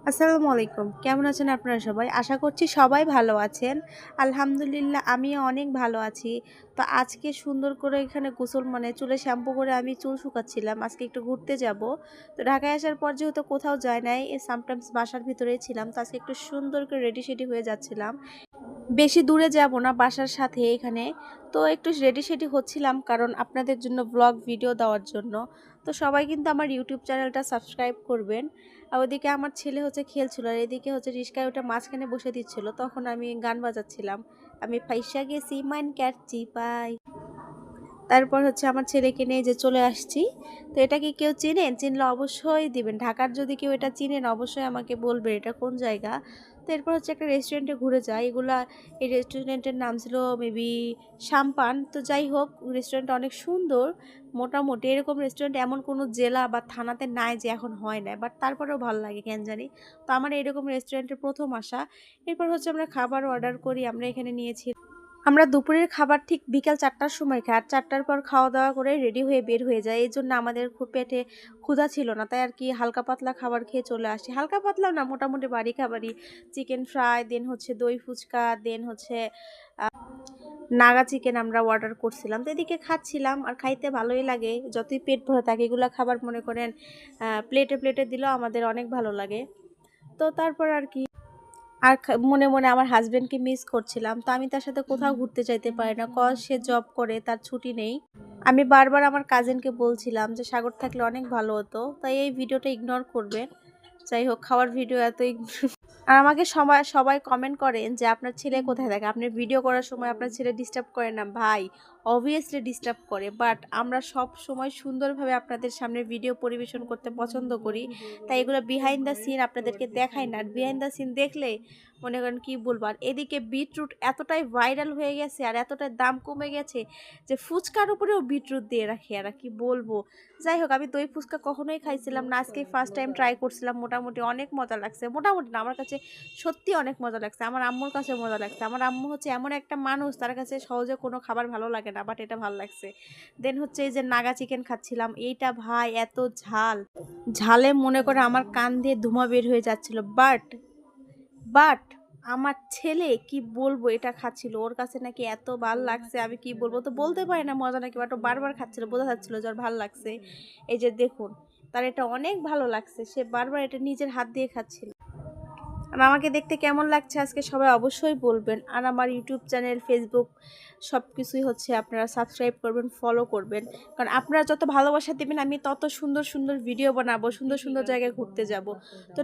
আসসালামু আলাইকুম। কেমন আছেন আপনারা সবাই? আশা করছি সবাই ভালো আছেন। আলহামদুলিল্লাহ আমিও অনেক ভালো আছি। তো আজকে সুন্দর করে এখানে গোসল মানে চুলে শ্যাম্পু করে আমি চুল শুকাচ্ছিলাম। আজকে একটু ঘুরতে যাব। তো ঢাকায় আসার পর যেহেতু কোথাও যায় নাই, সামটাইমস বাসার ভিতরেই ছিলাম। তো আজকে একটু সুন্দর করে রেডি-সেডি হয়ে যাচ্ছিলাম। বেশি দূরে যাব না, বাসার সাথে এখানে। তো একটু রেডি-সেডি হচ্ছিলাম কারণ আপনাদের জন্য ব্লগ ভিডিও দেওয়ার জন্য। তো সবাই কিন্তু আমার ইউটিউব চ্যানেলটা সাবস্ক্রাইব করবেন। আর ওদিকে আমার ছেলে হচ্ছে খেলছিল আর এদিকে হচ্ছে রিস্কায় ওটা মাঝখানে বসে দিচ্ছিল। তখন আমি গান বাজাচ্ছিলাম। আমি ফাইসা গেছি মাইন ক্যাটচি পাই। তারপর হচ্ছে আমার ছেলেকে নিয়ে যে চলে আসছি। তো এটা কি কেউ চেনেন? চিনলে অবশ্যই দিবেন। ঢাকার যদি কেউ এটা চিনেন অবশ্যই আমাকে বলবেন এটা কোন জায়গা। তো এরপর হচ্ছে একটা রেস্টুরেন্টে ঘুরে যাই। এই রেস্টুরেন্টের নাম ছিল মেবি সাম্পান। তো যাই হোক রেস্টুরেন্টটা অনেক সুন্দর। মোটামুটি এরকম রেস্টুরেন্ট এমন কোনো জেলা বা থানাতে নাই যে এখন হয় না। বাট তারপরেও ভালো লাগে কেন জানি। তো আমার এরকম রেস্টুরেন্টে ১ম আসা। এরপর হচ্ছে আমরা খাবার অর্ডার করি। আমরা এখানে নিয়েছি আমরা দুপুরের খাবার ঠিক বিকাল ৪টার সময় খাই। আর ৪টার পর খাওয়া-দাওয়া করে রেডি হয়ে বের হয়ে যাই। এজন্য আমাদের খুব পেটে ক্ষুধা ছিল না। তাই আর কি হালকা পাতলা খাবার খেয়ে চলে আসি। হালকা পাতলাও না, মোটামুটি বাড়ি খাবারই। চিকেন ফ্রাই, দেন হচ্ছে দই ফুচকা, দেন হচ্ছে আ নাগা চিকেন আমরা অর্ডার করছিলাম। তো এদিকে খাচ্ছিলাম আর খাইতে ভালোই লাগে। যতই পেট ভরে থাকে এগুলা খাবার মনে করেন প্লেটে দিলেও আমাদের অনেক ভালো লাগে। তো তারপর আর কি আর মনে, মনে আমার হাসব্যান্ডকে মিস করছিলাম। তো আমি তার সাথে কোথাও ঘুরতে যাইতে পারি না। সে জব করে, তার ছুটি নেই। আমি বারবার আমার কাজিনকে বলছিলাম যে সাগর থাকলে অনেক ভালো হতো। তাই এই ভিডিওটা ইগনোর করবেন। যাই হোক খাওয়ার ভিডিও এতই আর আমাকে সবাই কমেন্ট করেন যে আপনার ছেলে কোথায় থাকে? আপনি ভিডিও করার সময় আপনার ছেলে ডিস্টার্ব করে না? ভাই obviously ডিস্টার্ব করে। বাট আমরা সব সময় সুন্দরভাবে আপনাদের সামনে ভিডিও পরিবেশন করতে পছন্দ করি। তাই এগুলো বিহাইন্ড দ্য সিন আপনাদেরকে দেখাই না। আর বিহাইন্ড দ্য সিন দেখলে মনে করেন কি বলবো। আর এদিকে বিটরুট এতটাই ভাইরাল হয়ে গেছে আর এতটাই দাম কমে গেছে যে ফুচকার উপরেও বিটরুট দিয়ে রাখে আর কি বলবো। যাই হোক আমি দই ফুচকা কখনোই খাইছিলাম না। আজকেই ফার্স্ট টাইম ট্রাই করছিলাম। মোটামুটি অনেক মজা লাগছে। মোটামুটি না, আমার কাছে সত্যিই অনেক মজা লাগছে। আমার আম্মুর কাছে মজা লাগছে। আমার আম্মু হচ্ছে এমন একটা মানুষ, তার কাছে সহজে কোনো খাবার ভালো লাগে না। বাট এটা ভালো লাগছে। দেন হচ্ছে এই যে নাগা চিকেন খাচ্ছিলাম। এইটা ভাই এত ঝাল। ঝালে মনে করে আমার কান দিয়ে ধোঁয়া বের হয়ে যাচ্ছিল। বাট আমার ছেলে কি বলবো এটা খাচ্ছিল। ওর কাছে নাকি এত ভাল লাগছে আমি কি বলবো। তো বলতে পারি না মজা নাকি, বাট ও বারবার খাচ্ছিল। বোঝা যাচ্ছিল যে ওর ভাল লাগছে। এই যে দেখুন, তার এটা অনেক ভালো লাগছে। সে বারবার এটা নিজের হাত দিয়ে খাচ্ছিল। আর আমাকে দেখতে কেমন লাগছে আজকে সবাই অবশ্যই বলবেন। আর আমার ইউটিউব চ্যানেল, ফেসবুক সব কিছুই হচ্ছে আপনারা সাবস্ক্রাইব করবেন, ফলো করবেন। কারণ আপনারা যত ভালোবাসা দেবেন আমি তত সুন্দর, সুন্দর ভিডিও বানাবো, সুন্দর, সুন্দর জায়গায় ঘুরতে যাব। তো